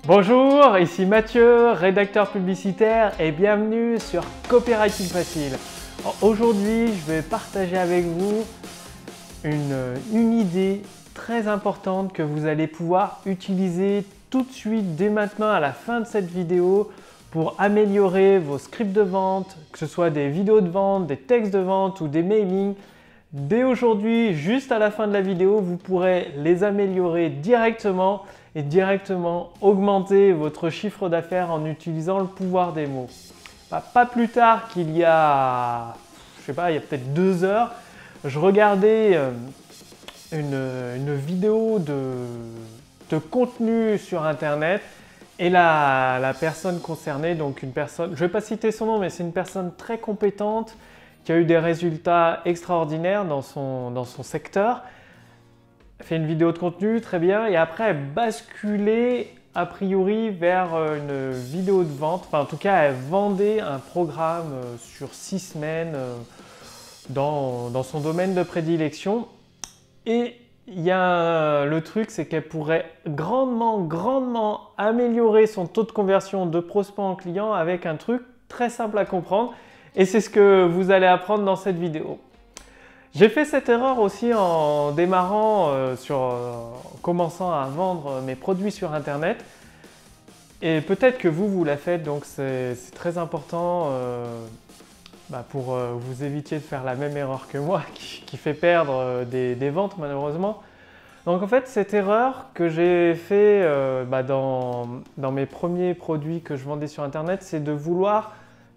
Bonjour, ici Mathieu, rédacteur publicitaire et bienvenue sur Copywriting Facile. Aujourd'hui, je vais partager avec vous une idée très importante que vous allez pouvoir utiliser tout de suite, dès maintenant à la fin de cette vidéo pour améliorer vos scripts de vente, que ce soit des vidéos de vente, des textes de vente ou des mailings. Dès aujourd'hui, juste à la fin de la vidéo, vous pourrez les améliorer directement et directement augmenter votre chiffre d'affaires en utilisant le pouvoir des mots. Pas plus tard qu'il y a, je sais pas, il y a peut-être 2 heures, je regardais une vidéo de contenu sur internet et la personne concernée, donc une personne, je ne vais pas citer son nom, mais c'est une personne très compétente qui a eu des résultats extraordinaires dans son secteur. Elle fait une vidéo de contenu, très bien, et après elle basculait a priori vers une vidéo de vente. Enfin, en tout cas, elle vendait un programme sur 6 semaines dans son domaine de prédilection. Et le truc, c'est qu'elle pourrait grandement améliorer son taux de conversion de prospect en client avec un truc très simple à comprendre. Et c'est ce que vous allez apprendre dans cette vidéo. J'ai fait cette erreur aussi en démarrant, en commençant à vendre mes produits sur Internet. Et peut-être que vous la faites, donc c'est très important pour vous éviter de faire la même erreur que moi qui fait perdre des ventes malheureusement. Donc en fait, cette erreur que j'ai fait dans mes premiers produits que je vendais sur Internet, c'est de vouloir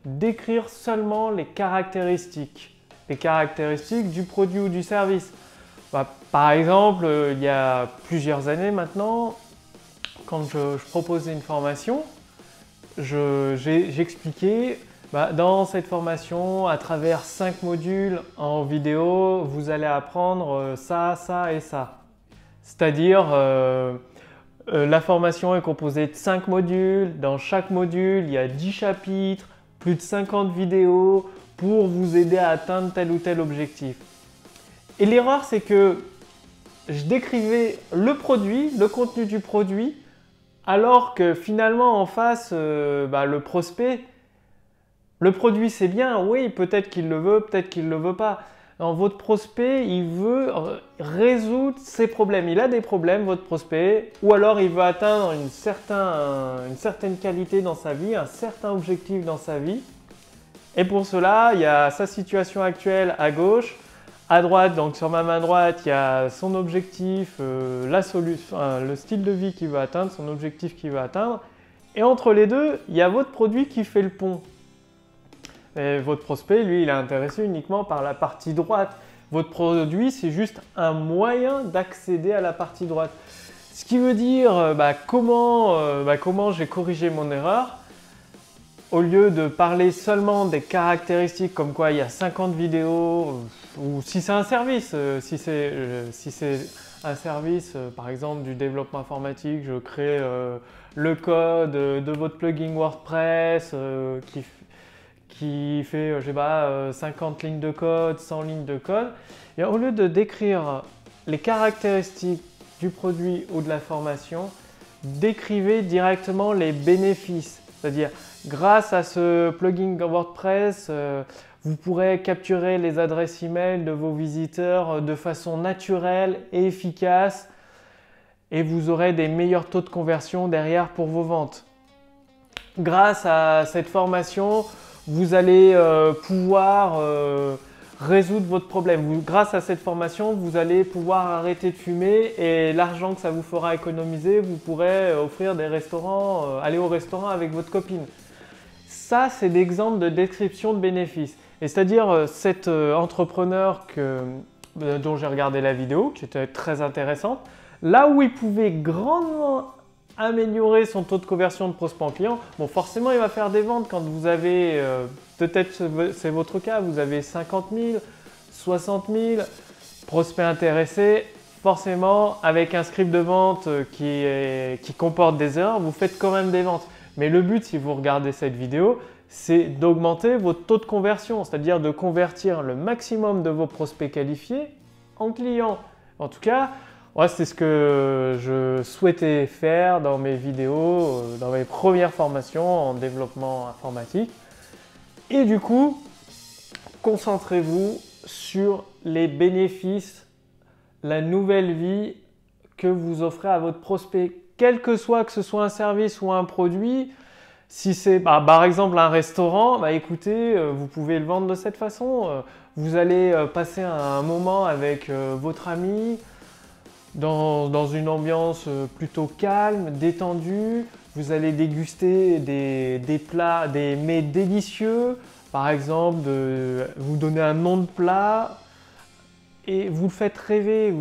décrire seulement les caractéristiques du produit ou du service. Par exemple, il y a plusieurs années maintenant, quand je proposais une formation, j'expliquais dans cette formation, à travers 5 modules en vidéo, vous allez apprendre ça, ça et ça. C'est-à-dire, la formation est composée de 5 modules. Dans chaque module, il y a 10 chapitres, plus de 50 vidéos pour vous aider à atteindre tel ou tel objectif. Et l'erreur, c'est que je décrivais le produit, le contenu du produit, alors que finalement en face, le prospect, le produit c'est bien, oui, peut-être qu'il le veut, peut-être qu'il ne le veut pas. Non, votre prospect, il veut résoudre ses problèmes. Il a des problèmes, votre prospect, ou alors il veut atteindre une certaine qualité dans sa vie, un certain objectif dans sa vie. Et pour cela, il y a sa situation actuelle à gauche. À droite, donc sur ma main droite, il y a son objectif, le style de vie qu'il veut atteindre, son objectif qu'il veut atteindre. Et entre les deux, il y a votre produit qui fait le pont. Et votre prospect, lui, il est intéressé uniquement par la partie droite. Votre produit, c'est juste un moyen d'accéder à la partie droite. Ce qui veut dire comment j'ai corrigé mon erreur. Au lieu de parler seulement des caractéristiques comme quoi il y a 50 vidéos, ou si c'est un service, si c'est un service par exemple du développement informatique, je crée le code de votre plugin WordPress qui fait 50 lignes de code, 100 lignes de code. Et au lieu de décrire les caractéristiques du produit ou de la formation, décrivez directement les bénéfices. C'est-à-dire, grâce à ce plugin WordPress, vous pourrez capturer les adresses email de vos visiteurs de façon naturelle et efficace et vous aurez des meilleurs taux de conversion derrière pour vos ventes. Grâce à cette formation, vous allez pouvoir résoudre votre problème. Grâce à cette formation, vous allez pouvoir arrêter de fumer et l'argent que ça vous fera économiser, vous pourrez offrir des restaurants, aller au restaurant avec votre copine. Ça, c'est l'exemple de description de bénéfices. Et c'est-à-dire cet entrepreneur dont j'ai regardé la vidéo, qui était très intéressante, là où il pouvait grandement améliorer son taux de conversion de prospect en client, bon forcément il va faire des ventes quand vous avez, peut-être c'est votre cas, vous avez 50 000, 60 000 prospects intéressés, forcément avec un script de vente qui comporte des erreurs, vous faites quand même des ventes. Mais le but, si vous regardez cette vidéo, c'est d'augmenter votre taux de conversion, c'est-à-dire de convertir le maximum de vos prospects qualifiés en clients. En tout cas, Moi, c'est ce que je souhaitais faire dans mes vidéos, dans mes premières formations en développement informatique. Et du coup, concentrez-vous sur les bénéfices, la nouvelle vie que vous offrez à votre prospect, quel que ce soit un service ou un produit. Si c'est par exemple un restaurant, écoutez, vous pouvez le vendre de cette façon. Vous allez passer un moment avec votre ami dans une ambiance plutôt calme, détendue. Vous allez déguster des plats, des mets délicieux. Par exemple, vous donnez un nom de plat et vous le faites rêver.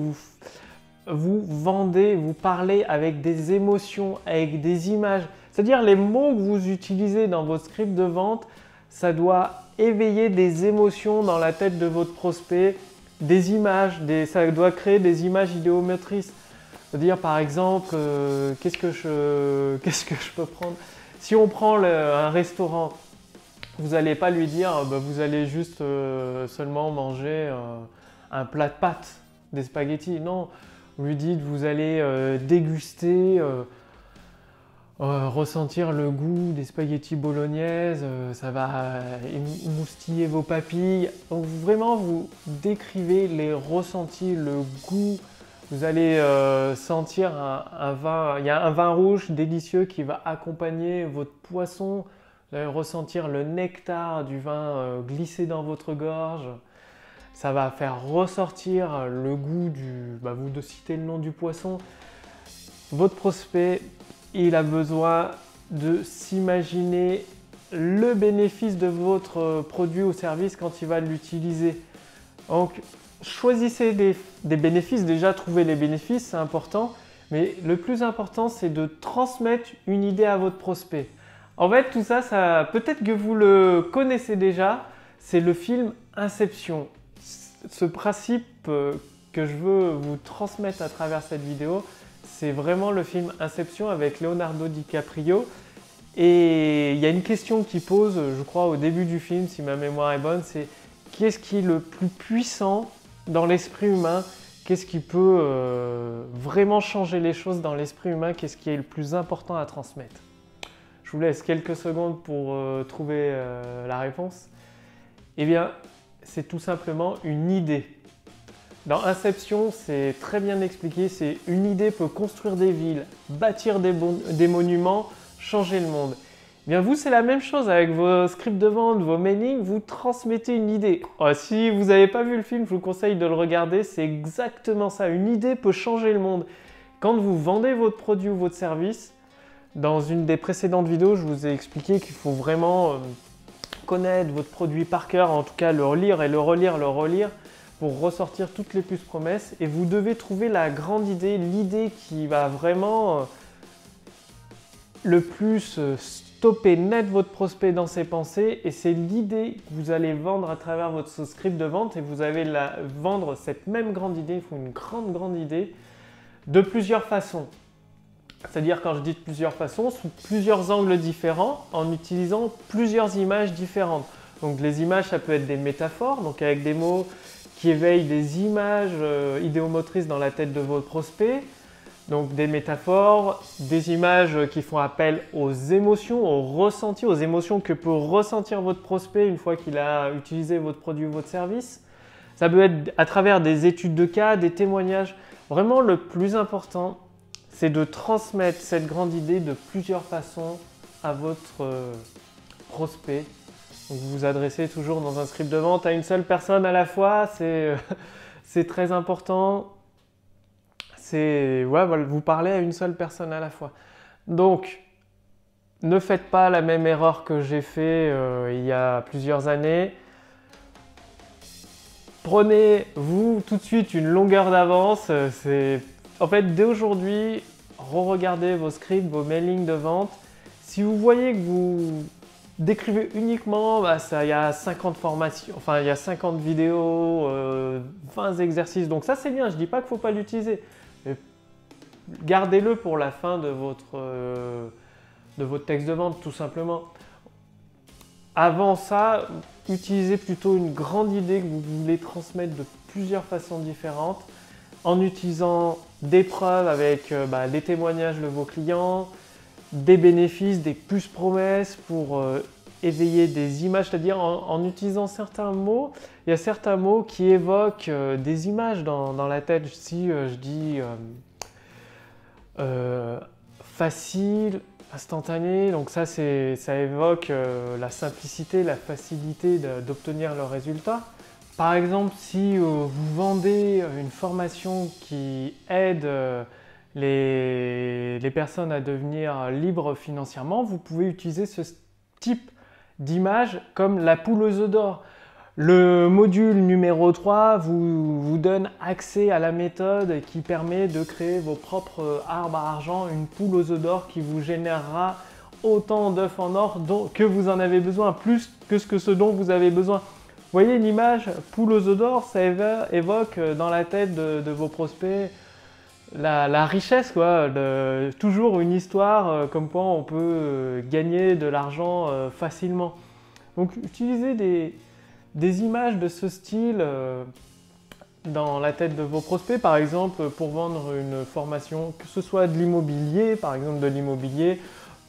Vous vendez, vous parlez avec des émotions, avec des images. C'est-à-dire les mots que vous utilisez dans votre script de vente, ça doit éveiller des émotions dans la tête de votre prospect, des images, ça doit créer des images idéomotrices. C'est-à-dire par exemple, qu'est-ce que je peux prendre? Si on prend un restaurant, vous n'allez pas lui dire vous allez juste seulement manger un plat de pâtes, des spaghettis. Non, vous lui dites vous allez déguster, ressentir le goût des spaghettis bolognaises, ça va émoustiller vos papilles. Donc vraiment vous décrivez les ressentis, le goût. Vous allez sentir un vin, il y a un vin rouge délicieux qui va accompagner votre poisson. Vous allez ressentir le nectar du vin glisser dans votre gorge. Ça va faire ressortir le goût vous de citer le nom du poisson. Votre prospect, il a besoin de s'imaginer le bénéfice de votre produit ou service quand il va l'utiliser. Donc, choisissez des bénéfices. Déjà, trouver les bénéfices, c'est important. Mais le plus important, c'est de transmettre une idée à votre prospect. En fait, tout ça peut-être que vous le connaissez déjà, c'est le film Inception. Ce principe que je veux vous transmettre à travers cette vidéo, c'est vraiment le film Inception avec Leonardo DiCaprio. Et il y a une question qui pose, je crois, au début du film, si ma mémoire est bonne, c'est qu'est-ce qui est le plus puissant dans l'esprit humain? Qu'est-ce qui peut vraiment changer les choses dans l'esprit humain? Qu'est-ce qui est le plus important à transmettre? Je vous laisse quelques secondes pour trouver la réponse. Eh bien, c'est tout simplement une idée. Dans Inception, c'est très bien expliqué, c'est une idée peut construire des villes, bâtir des monuments, changer le monde. Eh bien vous, c'est la même chose avec vos scripts de vente, vos mailings, vous transmettez une idée. Si vous n'avez pas vu le film, je vous conseille de le regarder, c'est exactement ça. Une idée peut changer le monde. Quand vous vendez votre produit ou votre service, dans une des précédentes vidéos, je vous ai expliqué qu'il faut vraiment connaître votre produit par cœur, en tout cas le relire et le relire pour ressortir toutes les plus promesses. Et vous devez trouver la grande idée, l'idée qui va vraiment le plus stopper net votre prospect dans ses pensées. Et c'est l'idée que vous allez vendre à travers votre script de vente. Et vous allez vendre cette même grande idée, il faut une grande idée, de plusieurs façons. C'est-à-dire, quand je dis de plusieurs façons, sous plusieurs angles différents, en utilisant plusieurs images différentes. Donc les images, ça peut être des métaphores, donc avec des mots qui éveillent des images idéomotrices dans la tête de votre prospect. Donc des métaphores, des images qui font appel aux émotions, aux ressentis, aux émotions que peut ressentir votre prospect une fois qu'il a utilisé votre produit ou votre service. Ça peut être à travers des études de cas, des témoignages. Vraiment, le plus important, c'est de transmettre cette grande idée de plusieurs façons à votre prospect. Donc vous vous adressez toujours dans un script de vente à une seule personne à la fois, c'est très important. Vous parlez à une seule personne à la fois. Donc, ne faites pas la même erreur que j'ai fait il y a plusieurs années. Prenez-vous tout de suite une longueur d'avance. En fait, dès aujourd'hui, re-regardez vos scripts, vos mailings de vente. Si vous voyez que vous décrivez uniquement, il y a 50 formations, enfin il y a 50 vidéos, 20 exercices. Donc ça c'est bien, je ne dis pas qu'il ne faut pas l'utiliser. Mais gardez-le pour la fin de votre texte de vente, tout simplement. Avant ça, utilisez plutôt une grande idée que vous voulez transmettre de plusieurs façons différentes. en utilisant des preuves avec des témoignages de vos clients, des bénéfices, des puces promesses pour éveiller des images, c'est-à-dire en utilisant certains mots. Il y a certains mots qui évoquent des images dans la tête. Si je dis facile, instantané, donc ça évoque la simplicité, la facilité d'obtenir le résultat. Par exemple, si vous vendez une formation qui aide les personnes à devenir libres financièrement, vous pouvez utiliser ce type d'image comme la poule aux œufs d'or. Le module numéro 3 vous donne accès à la méthode qui permet de créer vos propres arbres à argent, une poule aux œufs d'or qui vous générera autant d'œufs en or que vous en avez besoin, plus que ce dont vous avez besoin. Vous voyez l'image poule aux œufs d'or, ça évoque dans la tête de vos prospects la richesse, quoi, toujours une histoire comme quoi on peut gagner de l'argent facilement. Donc utilisez des images de ce style dans la tête de vos prospects, par exemple pour vendre une formation, que ce soit de l'immobilier, par exemple de l'immobilier,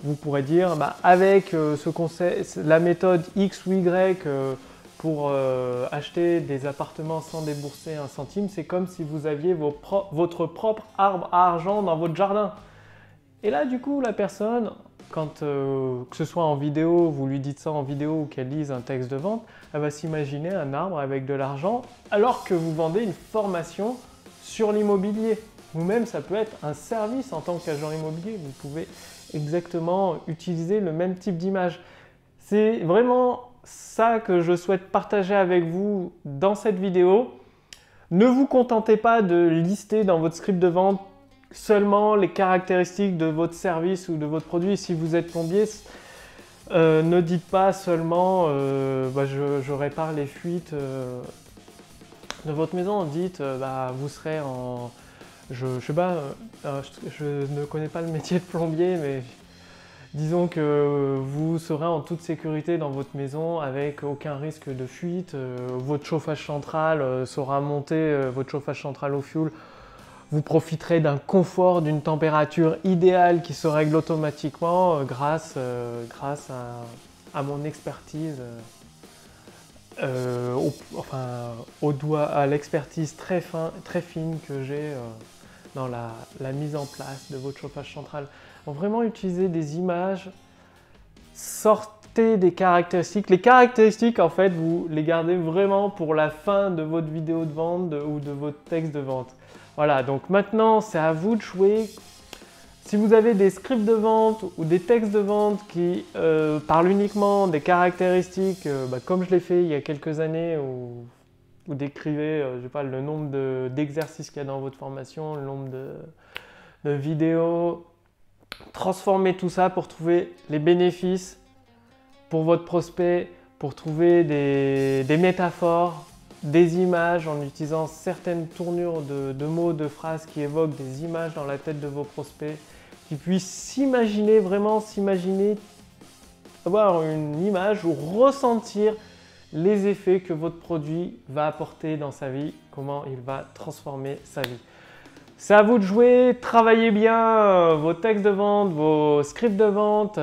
vous pourrez dire avec ce conseil, la méthode X ou Y pour acheter des appartements sans débourser un centime, c'est comme si vous aviez votre propre arbre à argent dans votre jardin. Et là, du coup, la personne, quand que ce soit en vidéo, vous lui dites ça en vidéo ou qu'elle lise un texte de vente, elle va s'imaginer un arbre avec de l'argent alors que vous vendez une formation sur l'immobilier. Vous-même, ça peut être un service en tant qu'agent immobilier. Vous pouvez exactement utiliser le même type d'image. C'est vraiment ça que je souhaite partager avec vous dans cette vidéo. Ne vous contentez pas de lister dans votre script de vente seulement les caractéristiques de votre service ou de votre produit. Si vous êtes plombier, ne dites pas seulement je répare les fuites de votre maison. Dites vous serez en... Je sais pas, je ne connais pas le métier de plombier, mais disons que vous serez en toute sécurité dans votre maison avec aucun risque de fuite. Votre chauffage central sera monté, votre chauffage central au fioul. Vous profiterez d'un confort, d'une température idéale qui se règle automatiquement grâce à mon expertise, à l'expertise très fine que j'ai dans la mise en place de votre chauffage central. Donc vraiment utiliser des images, sortez des caractéristiques. Les caractéristiques, en fait, vous les gardez vraiment pour la fin de votre vidéo de vente ou de votre texte de vente. Voilà, donc maintenant, c'est à vous de jouer. Si vous avez des scripts de vente ou des textes de vente qui parlent uniquement des caractéristiques, comme je l'ai fait il y a quelques années, où vous décrivez je sais pas, le nombre d'exercices qu'il y a dans votre formation, le nombre de vidéos, transformez tout ça pour trouver les bénéfices pour votre prospect, pour trouver des métaphores, des images en utilisant certaines tournures de mots, de phrases qui évoquent des images dans la tête de vos prospects, qui puissent s'imaginer, avoir une image ou ressentir les effets que votre produit va apporter dans sa vie, comment il va transformer sa vie. C'est à vous de jouer, travaillez bien vos textes de vente, vos scripts de vente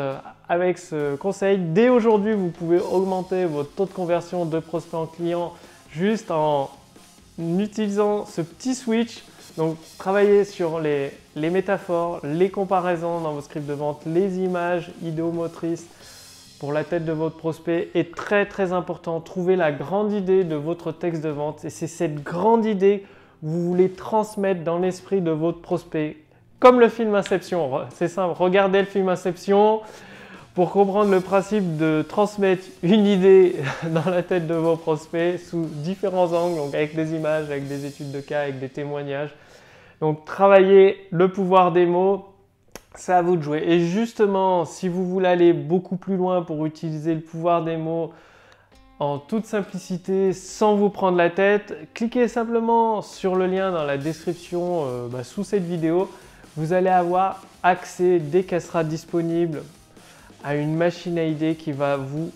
avec ce conseil. Dès aujourd'hui, vous pouvez augmenter votre taux de conversion de prospect en client juste en utilisant ce petit switch. Donc, travaillez sur les métaphores, les comparaisons dans vos scripts de vente, les images idéomotrices pour la tête de votre prospect est très très important. Trouvez la grande idée de votre texte de vente et c'est cette grande idée que vous voulez transmettre dans l'esprit de votre prospect. Comme le film Inception, c'est simple, regardez le film Inception pour comprendre le principe de transmettre une idée dans la tête de vos prospects sous différents angles, donc avec des images, avec des études de cas, avec des témoignages. Donc travaillez le pouvoir des mots, c'est à vous de jouer. Et justement, si vous voulez aller beaucoup plus loin pour utiliser le pouvoir des mots en toute simplicité, sans vous prendre la tête, cliquez simplement sur le lien dans la description sous cette vidéo. Vous allez avoir accès, dès qu'elle sera disponible, à une machine à idées qui va vous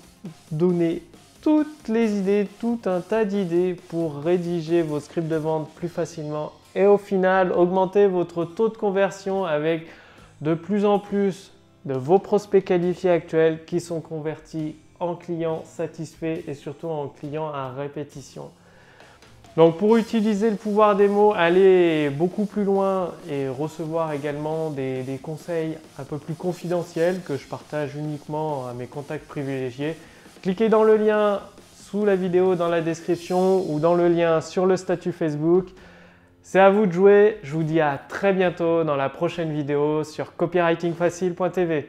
donner toutes les idées, tout un tas d'idées pour rédiger vos scripts de vente plus facilement et au final augmenter votre taux de conversion avec de plus en plus de vos prospects qualifiés actuels qui sont convertis en clients satisfaits et surtout en clients à répétition. Donc pour utiliser le pouvoir des mots, aller beaucoup plus loin et recevoir également des conseils un peu plus confidentiels que je partage uniquement à mes contacts privilégiés, cliquez dans le lien sous la vidéo dans la description ou dans le lien sur le statut Facebook. C'est à vous de jouer, je vous dis à très bientôt dans la prochaine vidéo sur copywritingfacile.tv.